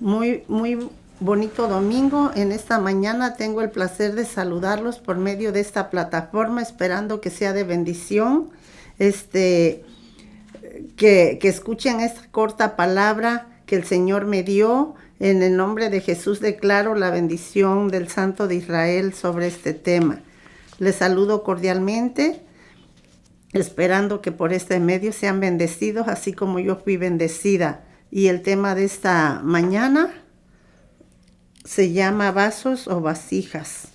Muy bonito domingo. En esta mañana tengo el placer de saludarlos por medio de esta plataforma, esperando que sea de bendición. Este, que escuchen esta corta palabra que el Señor me dio. En el nombre de Jesús declaro la bendición del Santo de Israel sobre este tema. Les saludo cordialmente, esperando que por este medio sean bendecidos, así como yo fui bendecida. Y el tema de esta mañana se llama vasos o vasijas.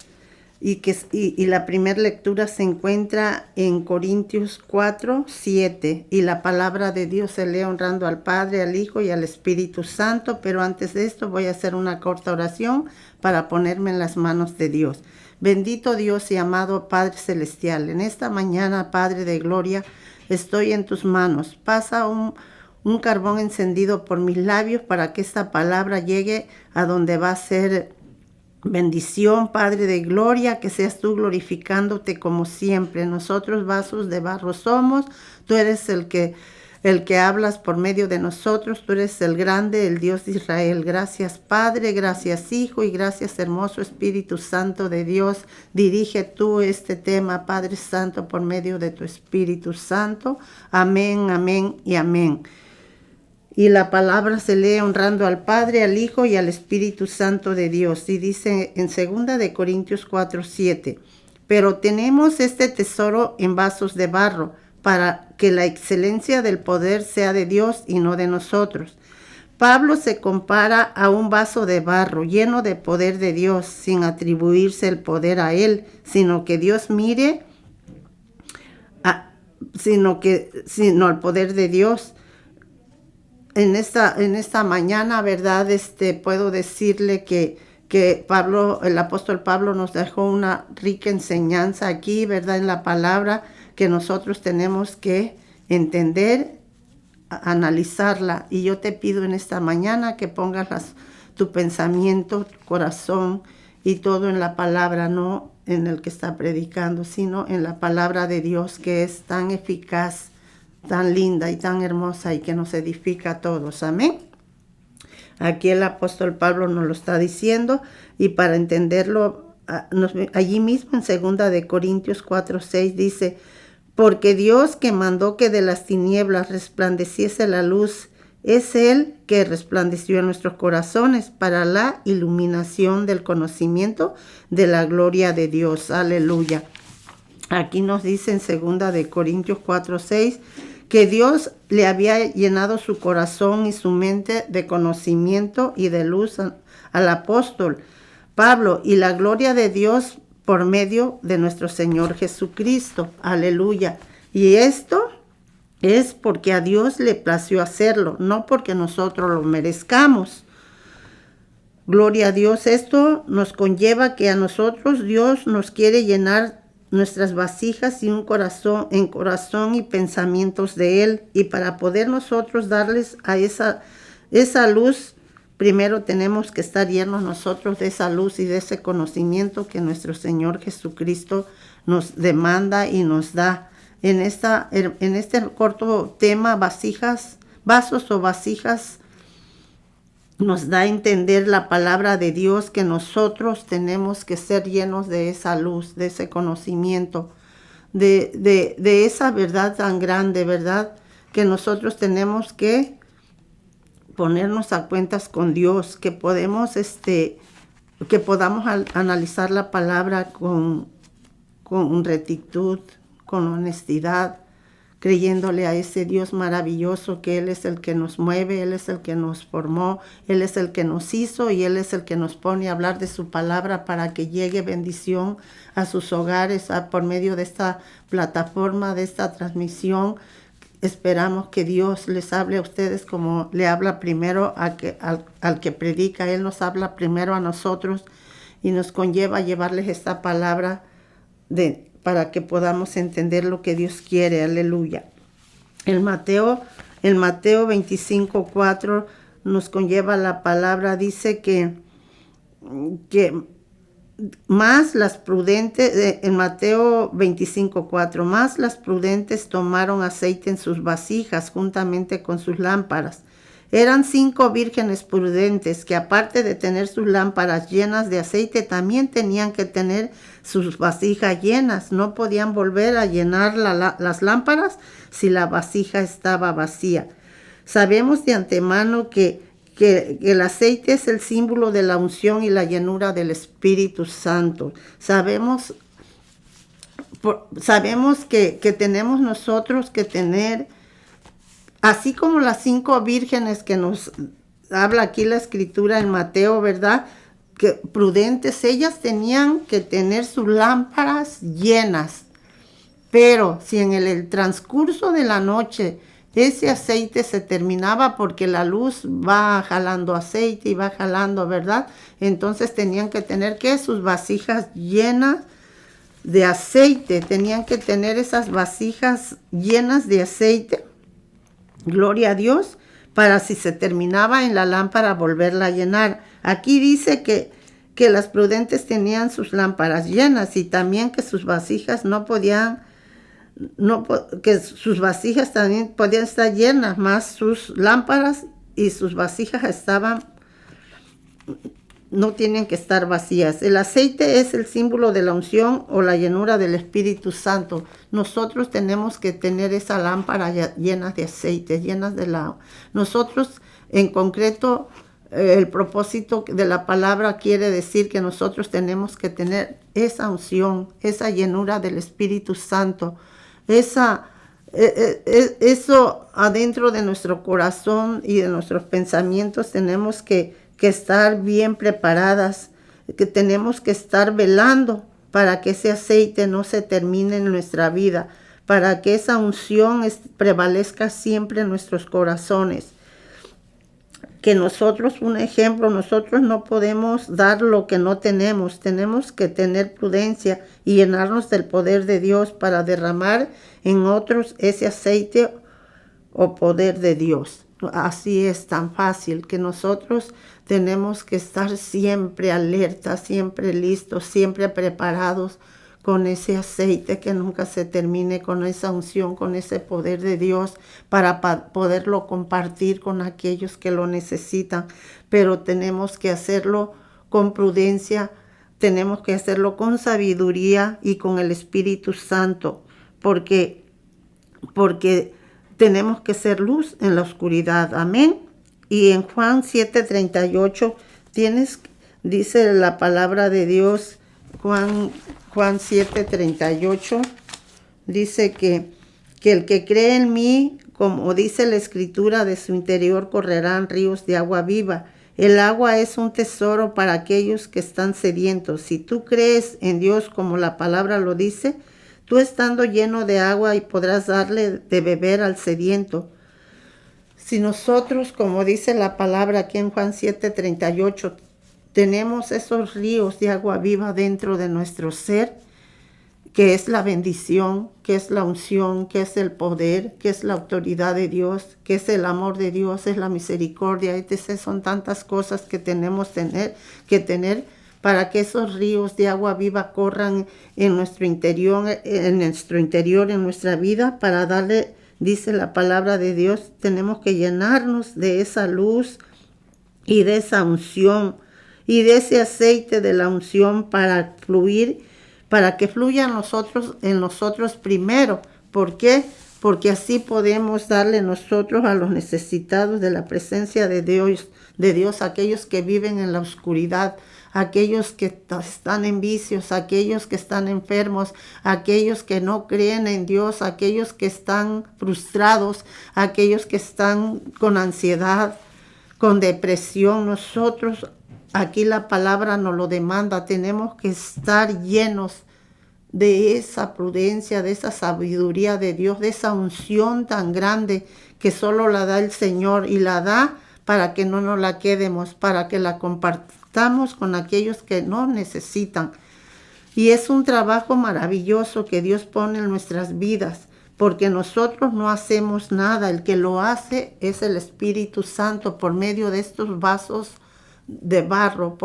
Y la primera lectura se encuentra en Corintios 4:7. Y la palabra de Dios se lee honrando al Padre, al Hijo y al Espíritu Santo. Pero antes de esto voy a hacer una corta oración para ponerme en las manos de Dios. Bendito Dios y amado Padre Celestial, en esta mañana, Padre de Gloria, estoy en tus manos. Pasa un carbón encendido por mis labios para que esta palabra llegue a donde va a ser bendición, Padre de Gloria, que seas tú glorificándote como siempre. Nosotros vasos de barro somos, tú eres el que hablas por medio de nosotros, tú eres el grande, el Dios de Israel. Gracias Padre, gracias Hijo y gracias hermoso Espíritu Santo de Dios. Dirige tú este tema, Padre Santo, por medio de tu Espíritu Santo. Amén, amén y amén. Y la palabra se lee honrando al Padre, al Hijo y al Espíritu Santo de Dios. Y dice en 2 de Corintios 4:7, pero tenemos este tesoro en vasos de barro, para que la excelencia del poder sea de Dios y no de nosotros. Pablo se compara a un vaso de barro lleno de poder de Dios, sin atribuirse el poder a él, sino que Dios mire, sino al poder de Dios. En esta mañana, ¿verdad? Puedo decirle que Pablo, el apóstol Pablo nos dejó una rica enseñanza aquí, ¿verdad? En la palabra que nosotros tenemos que entender, analizarla. Y yo te pido en esta mañana que pongas tu pensamiento, tu corazón y todo en la palabra, no en el que está predicando, sino en la palabra de Dios, que es tan eficaz, tan linda y tan hermosa y que nos edifica a todos. Amén. Aquí el apóstol Pablo nos lo está diciendo, y para entenderlo, allí mismo en 2 de Corintios 4:6 dice, porque Dios, que mandó que de las tinieblas resplandeciese la luz, es Él que resplandeció en nuestros corazones para la iluminación del conocimiento de la gloria de Dios. Aleluya. Aquí nos dice en 2 de Corintios 4:6 que Dios le había llenado su corazón y su mente de conocimiento y de luz al apóstol Pablo, y la gloria de Dios por medio de nuestro Señor Jesucristo. Aleluya. Y esto es porque a Dios le plació hacerlo, no porque nosotros lo merezcamos. Gloria a Dios. Esto nos conlleva que a nosotros Dios nos quiere llenar nuestras vasijas y un corazón y pensamientos de Él. Y para poder nosotros darles a esa luz, primero tenemos que estar llenos nosotros de esa luz y de ese conocimiento que nuestro Señor Jesucristo nos demanda y nos da. En este corto tema, vasos o vasijas, nos da a entender la palabra de Dios, que nosotros tenemos que ser llenos de esa luz, de ese conocimiento, de esa verdad tan grande, ¿verdad? Que nosotros tenemos que ponernos a cuentas con Dios, que podamos analizar la palabra con rectitud, con honestidad, creyéndole a ese Dios maravilloso, que Él es el que nos mueve, Él es el que nos formó, Él es el que nos hizo y Él es el que nos pone a hablar de su palabra para que llegue bendición a sus hogares por medio de esta plataforma, de esta transmisión. Esperamos que Dios les hable a ustedes como le habla primero al que predica. Él nos habla primero a nosotros y nos conlleva a llevarles esta palabra para que podamos entender lo que Dios quiere. Aleluya. El Mateo 25:4 nos conlleva la palabra. Dice que más las prudentes, en Mateo 25:4, más las prudentes tomaron aceite en sus vasijas juntamente con sus lámparas. Eran 5 vírgenes prudentes que, aparte de tener sus lámparas llenas de aceite, también tenían que tener sus vasijas llenas. No podían volver a llenar las lámparas si la vasija estaba vacía. Sabemos de antemano que el aceite es el símbolo de la unción y la llenura del Espíritu Santo. Sabemos que tenemos nosotros que tener, así como las 5 vírgenes que nos habla aquí la escritura en Mateo, ¿verdad? Que prudentes, ellas tenían que tener sus lámparas llenas. Pero si en el transcurso de la noche ese aceite se terminaba, porque la luz va jalando aceite y va jalando, ¿verdad? Entonces tenían que tener sus vasijas llenas de aceite. Tenían que tener esas vasijas llenas de aceite. Gloria a Dios, para si se terminaba en la lámpara volverla a llenar. Aquí dice que las prudentes tenían sus lámparas llenas y también que sus vasijas que sus vasijas también podían estar llenas, más sus lámparas y sus vasijas no tienen que estar vacías. El aceite es el símbolo de la unción o la llenura del Espíritu Santo. Nosotros tenemos que tener esa lámpara llena de aceite, nosotros en concreto, el propósito de la palabra quiere decir que nosotros tenemos que tener esa unción, esa llenura del Espíritu Santo, eso adentro de nuestro corazón y de nuestros pensamientos. Tenemos que estar bien preparadas, que tenemos que estar velando para que ese aceite no se termine en nuestra vida, para que esa unción prevalezca siempre en nuestros corazones. Que nosotros, un ejemplo, nosotros no podemos dar lo que no tenemos. Tenemos que tener prudencia y llenarnos del poder de Dios para derramar en otros ese aceite o poder de Dios. Así es tan fácil, que nosotros tenemos que estar siempre alerta, siempre listos, siempre preparados con ese aceite, que nunca se termine, con esa unción, con ese poder de Dios, para poderlo compartir con aquellos que lo necesitan. Pero tenemos que hacerlo con prudencia, tenemos que hacerlo con sabiduría y con el Espíritu Santo, porque tenemos que ser luz en la oscuridad. Amén. Y en Juan 7:38 dice la palabra de Dios, Juan 7:38, dice que el que cree en mí, como dice la escritura, de su interior correrán ríos de agua viva. El agua es un tesoro para aquellos que están sedientos. Si tú crees en Dios como la palabra lo dice, tú estando lleno de agua y podrás darle de beber al sediento. Si nosotros, como dice la palabra aquí en Juan 7:38, tenemos esos ríos de agua viva dentro de nuestro ser, que es la bendición, que es la unción, que es el poder, que es la autoridad de Dios, que es el amor de Dios, es la misericordia, etc. Son tantas cosas que tenemos que tener para que esos ríos de agua viva corran en nuestro interior, en nuestra vida, para darle, dice la palabra de Dios, tenemos que llenarnos de esa luz y de esa unción y de ese aceite de la unción para que fluya en nosotros primero. ¿Por qué? Porque así podemos darle nosotros a los necesitados de la presencia de Dios, aquellos que viven en la oscuridad, aquellos que están en vicios, aquellos que están enfermos, aquellos que no creen en Dios, aquellos que están frustrados, aquellos que están con ansiedad, con depresión. Nosotros, aquí la palabra nos lo demanda, tenemos que estar llenos de esa prudencia, de esa sabiduría de Dios, de esa unción tan grande que solo la da el Señor, y la da para que no nos la quedemos, para que la compartamos con aquellos que no necesitan. Y es un trabajo maravilloso que Dios pone en nuestras vidas, porque nosotros no hacemos nada. El que lo hace es el Espíritu Santo por medio de estos vasos de barro.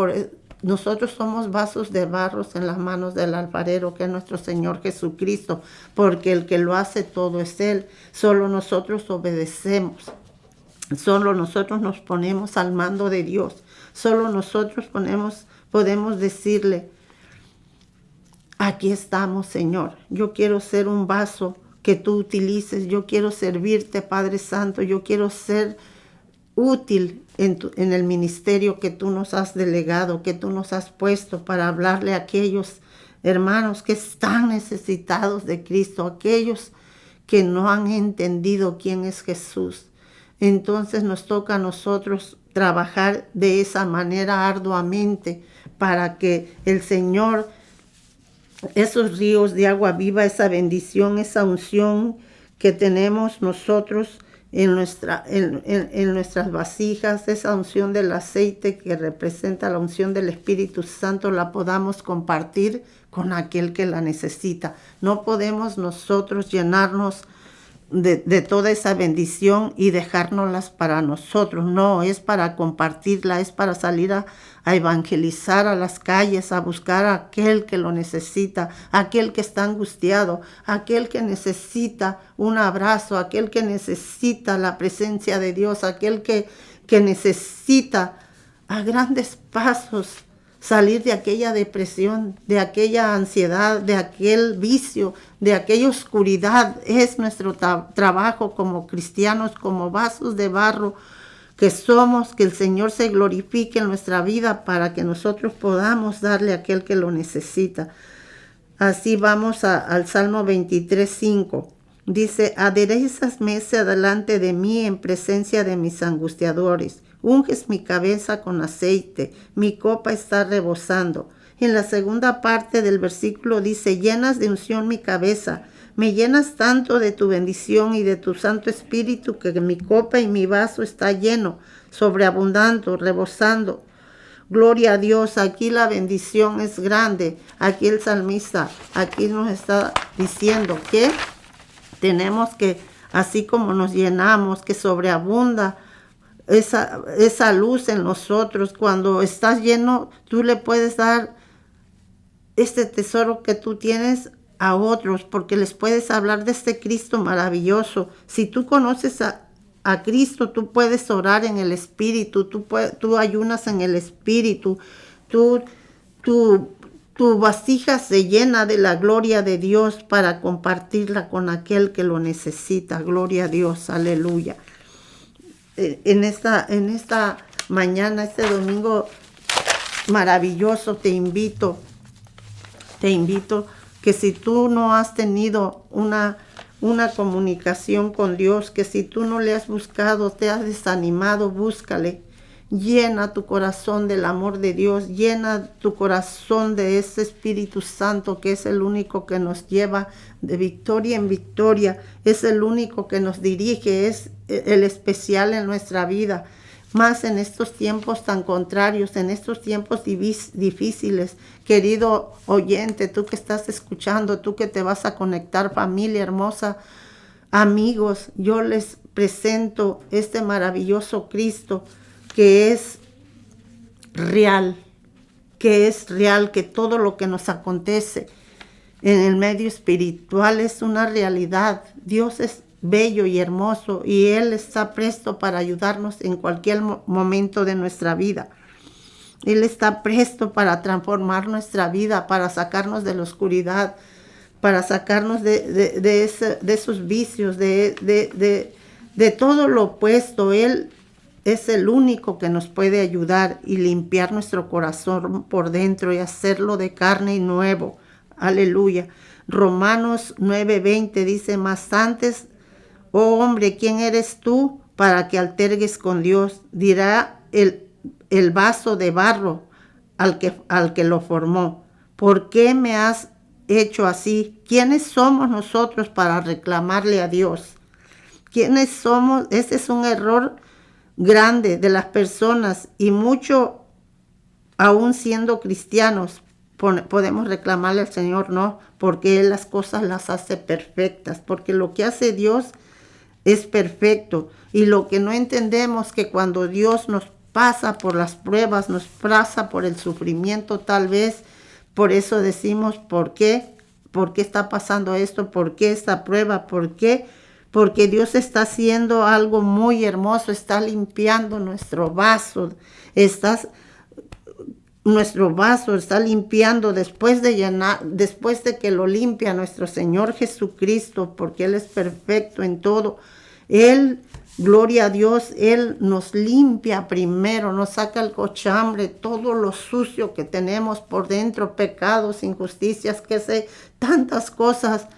Nosotros somos vasos de barro en las manos del alfarero, que es nuestro Señor Jesucristo, porque el que lo hace todo es Él. Solo nosotros obedecemos. Solo nosotros nos ponemos al mando de Dios. Solo nosotros podemos decirle, aquí estamos, Señor. Yo quiero ser un vaso que tú utilices. Yo quiero servirte, Padre Santo. Yo quiero ser útil en el ministerio que tú nos has delegado, que tú nos has puesto para hablarle a aquellos hermanos que están necesitados de Cristo, aquellos que no han entendido quién es Jesús. Entonces nos toca a nosotros trabajar de esa manera arduamente para que el Señor, esos ríos de agua viva, esa bendición, esa unción que tenemos nosotros en nuestras vasijas, esa unción del aceite que representa la unción del Espíritu Santo, la podamos compartir con aquel que la necesita. No podemos nosotros llenarnos de toda esa bendición y dejárnoslas para nosotros. No, es para compartirla, es para salir a evangelizar a las calles, a buscar a aquel que lo necesita, aquel que está angustiado, aquel que necesita un abrazo, aquel que necesita la presencia de Dios, aquel que necesita a grandes pasos salir de aquella depresión, de aquella ansiedad, de aquel vicio, de aquella oscuridad. Es nuestro trabajo como cristianos, como vasos de barro que somos, que el Señor se glorifique en nuestra vida para que nosotros podamos darle a aquel que lo necesita. Así vamos al Salmo 23:5. Dice, aderezas mesa delante de mí en presencia de mis angustiadores. Unges mi cabeza con aceite, mi copa está rebosando. En la segunda parte del versículo dice, llenas de unción mi cabeza, me llenas tanto de tu bendición y de tu Santo Espíritu que mi copa y mi vaso está lleno, sobreabundando, rebosando. Gloria a Dios, aquí la bendición es grande. Aquí el salmista, aquí nos está diciendo que tenemos que, así como nos llenamos, que sobreabunda esa luz en nosotros. Cuando estás lleno, tú le puedes dar este tesoro que tú tienes a otros, porque les puedes hablar de este Cristo maravilloso. Si tú conoces a Cristo, tú puedes orar en el Espíritu, tú ayunas en el Espíritu, tu vasija se llena de la gloria de Dios para compartirla con aquel que lo necesita. Gloria a Dios, aleluya. En esta mañana, este domingo maravilloso, te invito que si tú no has tenido una comunicación con Dios, que si tú no le has buscado, te has desanimado, búscale. Llena tu corazón del amor de Dios, llena tu corazón de ese Espíritu Santo que es el único que nos lleva de victoria en victoria, es el único que nos dirige, es el especial en nuestra vida. Más en estos tiempos tan contrarios, en estos tiempos difíciles, querido oyente, tú que estás escuchando, tú que te vas a conectar, familia hermosa, amigos, yo les presento este maravilloso Cristo que es real, que todo lo que nos acontece en el medio espiritual es una realidad. Dios es bello y hermoso y Él está presto para ayudarnos en cualquier momento de nuestra vida. Él está presto para transformar nuestra vida, para sacarnos de la oscuridad, para sacarnos de esos vicios, de todo lo opuesto. Él es el único que nos puede ayudar y limpiar nuestro corazón por dentro y hacerlo de carne y nuevo. Aleluya. Romanos 9:20 dice, mas antes, oh hombre, ¿quién eres tú para que altergues con Dios? Dirá el vaso de barro al que lo formó. ¿Por qué me has hecho así? ¿Quiénes somos nosotros para reclamarle a Dios? ¿Quiénes somos? Ese es un error grande de las personas y mucho, aún siendo cristianos, podemos reclamarle al Señor, no, porque Él las cosas las hace perfectas, porque lo que hace Dios es perfecto. Y lo que no entendemos que cuando Dios nos pasa por las pruebas, nos pasa por el sufrimiento, tal vez por eso decimos, ¿por qué? ¿Por qué está pasando esto? ¿Por qué esta prueba? ¿Por qué? porque Dios está haciendo algo muy hermoso, está limpiando nuestro vaso, nuestro vaso está limpiando después de llenar, después de que lo limpia nuestro Señor Jesucristo, porque Él es perfecto en todo. Él, gloria a Dios, Él nos limpia primero, nos saca el cochambre, todo lo sucio que tenemos por dentro, pecados, injusticias, que sé, tantas cosas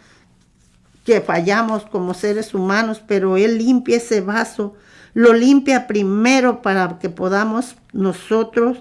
que fallamos como seres humanos, pero Él limpia ese vaso, lo limpia primero para que podamos nosotros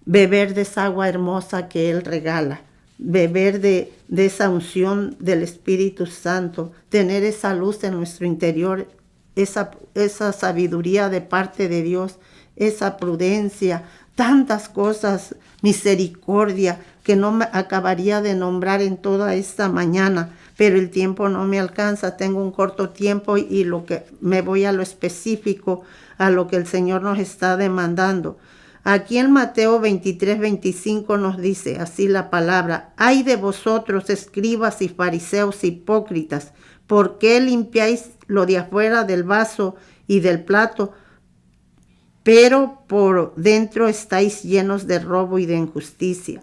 beber de esa agua hermosa que Él regala, beber de esa unción del Espíritu Santo, tener esa luz en nuestro interior, esa sabiduría de parte de Dios, esa prudencia, tantas cosas, misericordia, que no me acabaría de nombrar en toda esta mañana, pero el tiempo no me alcanza, tengo un corto tiempo y lo que me voy a lo específico, a lo que el Señor nos está demandando. Aquí en Mateo 23, 25 nos dice así la palabra: ay de vosotros, escribas y fariseos hipócritas, ¿por qué limpiáis lo de afuera del vaso y del plato, pero por dentro estáis llenos de robo y de injusticia?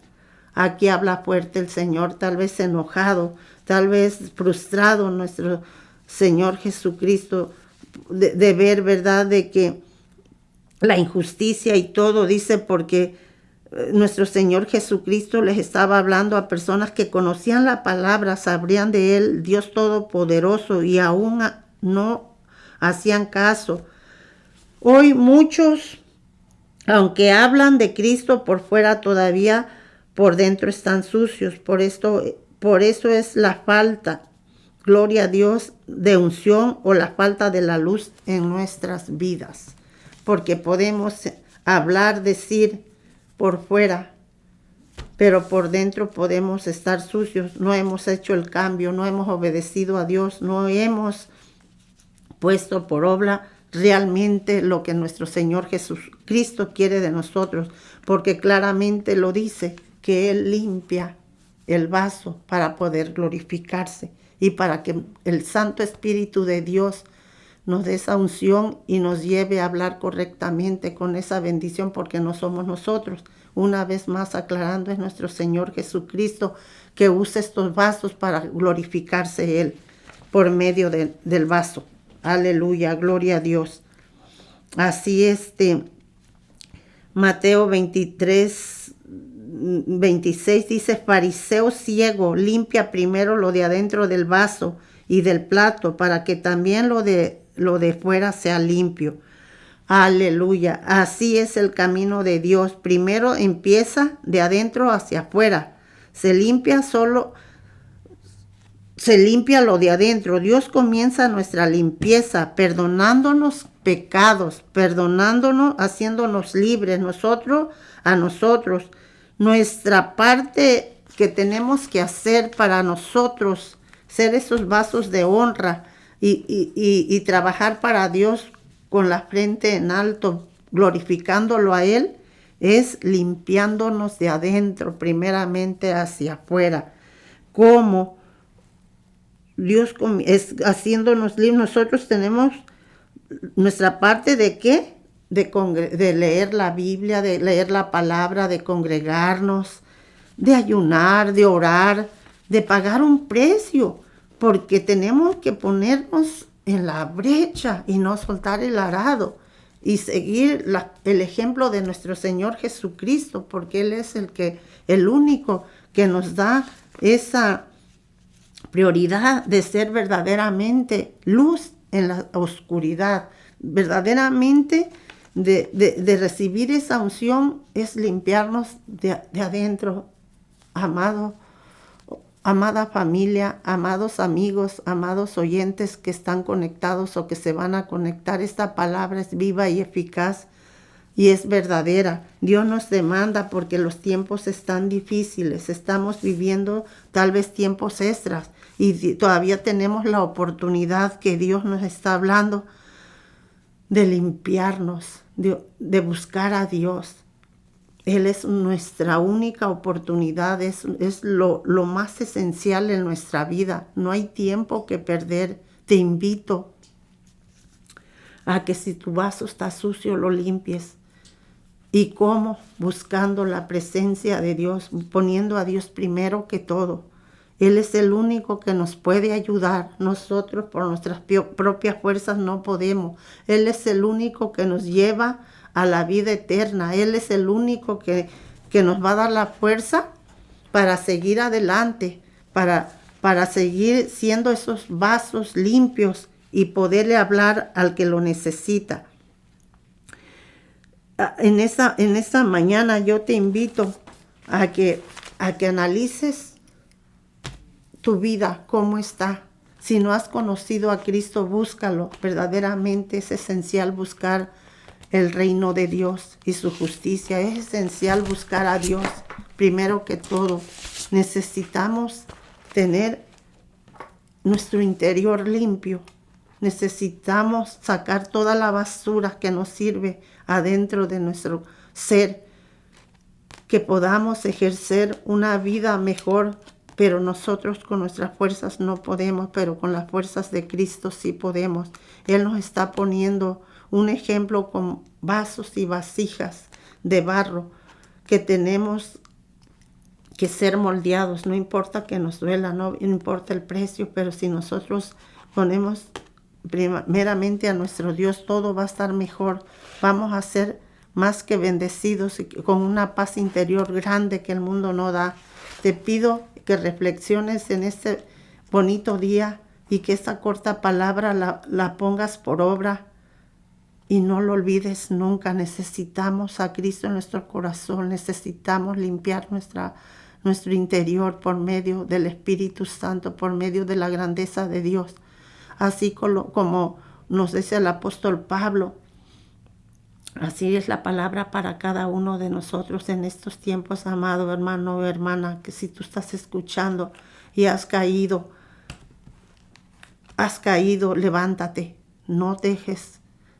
Aquí habla fuerte el Señor, tal vez enojado, tal vez frustrado nuestro Señor Jesucristo de ver, ¿verdad?, de que la injusticia y todo, dice, porque nuestro Señor Jesucristo les estaba hablando a personas que conocían la palabra, sabrían de Él, Dios Todopoderoso, y aún no hacían caso. Hoy muchos, aunque hablan de Cristo por fuera, todavía por dentro están sucios. Por eso es la falta, gloria a Dios, de unción o la falta de la luz en nuestras vidas. Porque podemos hablar, decir por fuera, pero por dentro podemos estar sucios. No hemos hecho el cambio, no hemos obedecido a Dios, no hemos puesto por obra realmente lo que nuestro Señor Jesucristo quiere de nosotros, porque claramente lo dice, que Él limpia el vaso para poder glorificarse y para que el Santo Espíritu de Dios nos dé esa unción y nos lleve a hablar correctamente con esa bendición, porque no somos nosotros. Una vez más aclarando, es nuestro Señor Jesucristo que usa estos vasos para glorificarse Él por medio del vaso. Aleluya, gloria a Dios. Así Mateo 23, 26 dice: fariseo ciego, limpia primero lo de adentro del vaso y del plato, para que también lo de fuera sea limpio. Aleluya. Así es el camino de Dios. Primero empieza de adentro hacia afuera. Se limpia lo de adentro. Dios comienza nuestra limpieza, perdonándonos pecados, perdonándonos, haciéndonos libres, nosotros a nosotros. Nuestra parte que tenemos que hacer para nosotros, ser esos vasos de honra y trabajar para Dios con la frente en alto, glorificándolo a Él, es limpiándonos de adentro, primeramente hacia afuera. ¿Cómo? Dios es haciéndonos libres. Nosotros tenemos nuestra parte de ¿qué? De leer la Biblia, de leer la palabra, de congregarnos, de ayunar, de orar, de pagar un precio, porque tenemos que ponernos en la brecha y no soltar el arado y seguir el ejemplo de nuestro Señor Jesucristo, porque Él es el único que nos da esa prioridad de ser verdaderamente luz en la oscuridad. Verdaderamente de recibir esa unción es limpiarnos de adentro. Amada familia, amados amigos, amados oyentes que están conectados o que se van a conectar, esta palabra es viva y eficaz y es verdadera. Dios nos demanda, porque los tiempos están difíciles, estamos viviendo tal vez tiempos extras y todavía tenemos la oportunidad que Dios nos está hablando de limpiarnos, de buscar a Dios, Él es nuestra única oportunidad, es lo más esencial en nuestra vida. No hay tiempo que perder. Te invito a que si tu vaso está sucio, lo limpies. ¿Y cómo? Buscando la presencia de Dios, poniendo a Dios primero que todo. Él es el único que nos puede ayudar. Nosotros por nuestras propias fuerzas no podemos. Él es el único que nos lleva a la vida eterna. Él es el único que nos va a dar la fuerza para seguir adelante, para seguir siendo esos vasos limpios y poderle hablar al que lo necesita. En esta mañana yo te invito a que analices tu vida, cómo está. Si no has conocido a Cristo, búscalo. Verdaderamente es esencial buscar el reino de Dios y su justicia. Es esencial buscar a Dios primero que todo. Necesitamos tener nuestro interior limpio. Necesitamos sacar toda la basura que nos sirve adentro de nuestro ser, que podamos ejercer una vida mejor, pero nosotros con nuestras fuerzas no podemos, pero con las fuerzas de Cristo sí podemos. Él nos está poniendo un ejemplo con vasos y vasijas de barro que tenemos que ser moldeados. No importa que nos duela, no importa el precio, pero si nosotros ponemos primeramente a nuestro Dios, todo va a estar mejor. Vamos a ser más que bendecidos y con una paz interior grande que el mundo no da. Te pido que reflexiones en este bonito día y que esta corta palabra la pongas por obra y no lo olvides nunca. Necesitamos a Cristo en nuestro corazón, necesitamos limpiar nuestro interior por medio del Espíritu Santo, por medio de la grandeza de Dios. Así como nos dice el apóstol Pablo, así es la palabra para cada uno de nosotros en estos tiempos, amado hermano o hermana, que si tú estás escuchando y has caído, levántate,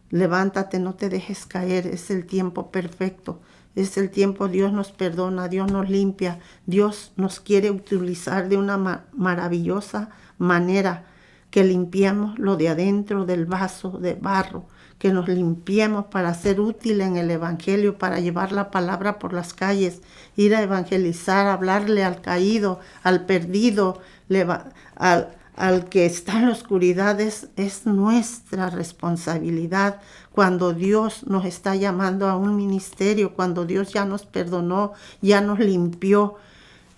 levántate, no te dejes caer. Es el tiempo perfecto, es el tiempo. Dios nos perdona, Dios nos limpia, Dios nos quiere utilizar de una maravillosa manera. Que limpiemos lo de adentro del vaso de barro, que nos limpiemos para ser útil en el evangelio, para llevar la palabra por las calles, ir a evangelizar, hablarle al caído, al perdido, al que está en la oscuridad. Es nuestra responsabilidad cuando Dios nos está llamando a un ministerio, cuando Dios ya nos perdonó, ya nos limpió.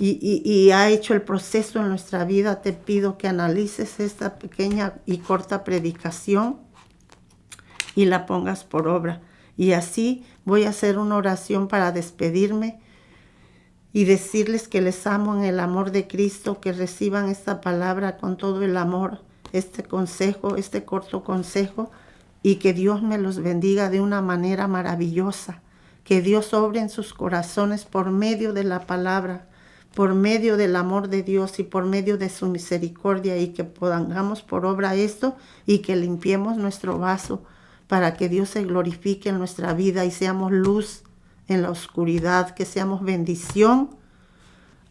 Y ha hecho el proceso en nuestra vida. Te pido que analices esta pequeña y corta predicación y la pongas por obra. Y así voy a hacer una oración para despedirme y decirles que les amo en el amor de Cristo, que reciban esta palabra con todo el amor, este consejo, este corto consejo, y que Dios me los bendiga de una manera maravillosa. Que Dios obre en sus corazones por medio de la palabra, por medio del amor de Dios y por medio de su misericordia, y que pongamos por obra esto y que limpiemos nuestro vaso para que Dios se glorifique en nuestra vida y seamos luz en la oscuridad, que seamos bendición.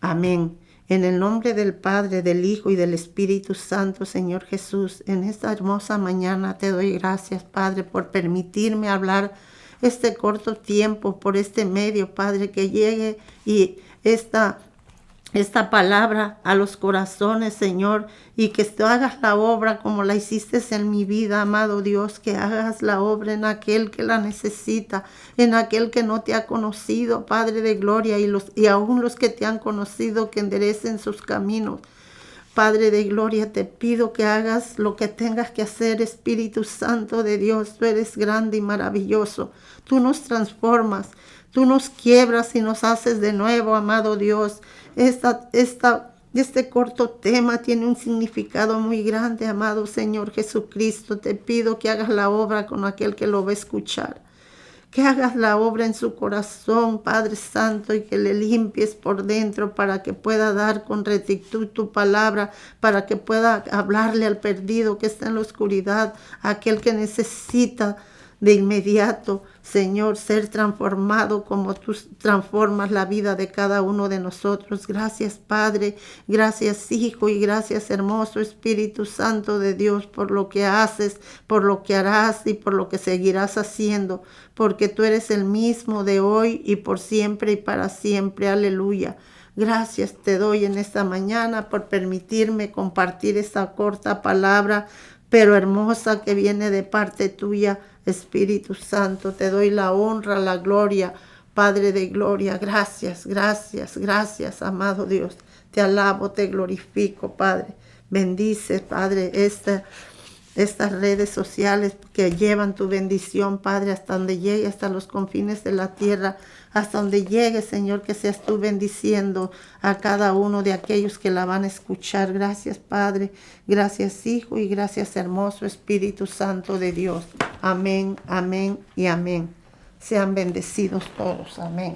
Amén. En el nombre del Padre, del Hijo y del Espíritu Santo, Señor Jesús, en esta hermosa mañana te doy gracias, Padre, por permitirme hablar este corto tiempo por este medio, Padre, que llegue y esta palabra a los corazones, Señor, y que tú hagas la obra como la hiciste en mi vida, amado Dios, que hagas la obra en aquel que la necesita, en aquel que no te ha conocido, Padre de gloria, y aún los que te han conocido, que enderecen sus caminos. Padre de gloria, te pido que hagas lo que tengas que hacer, Espíritu Santo de Dios. Tú eres grande y maravilloso. Tú nos transformas, tú nos quiebras y nos haces de nuevo, amado Dios. Este corto tema tiene un significado muy grande, amado Señor Jesucristo. Te pido que hagas la obra con aquel que lo va a escuchar. Que hagas la obra en su corazón, Padre Santo, y que le limpies por dentro para que pueda dar con rectitud tu palabra, para que pueda hablarle al perdido que está en la oscuridad, a aquel que necesita de inmediato, Señor, ser transformado como tú transformas la vida de cada uno de nosotros. Gracias, Padre, gracias, Hijo, y gracias, hermoso Espíritu Santo de Dios, por lo que haces, por lo que harás y por lo que seguirás haciendo, porque tú eres el mismo de hoy y por siempre y para siempre. Aleluya. Gracias te doy en esta mañana por permitirme compartir esta corta palabra, pero hermosa, que viene de parte tuya, Espíritu Santo. Te doy la honra, la gloria, Padre de gloria. Gracias, gracias, gracias, amado Dios. Te alabo, te glorifico, Padre. Bendice, Padre, estas redes sociales que llevan tu bendición, Padre, hasta donde llegue, hasta los confines de la tierra, hasta donde llegue, Señor, que seas tú bendiciendo a cada uno de aquellos que la van a escuchar. Gracias, Padre, gracias, Hijo, y gracias, hermoso Espíritu Santo de Dios. Amén, amén y amén. Sean bendecidos todos. Amén.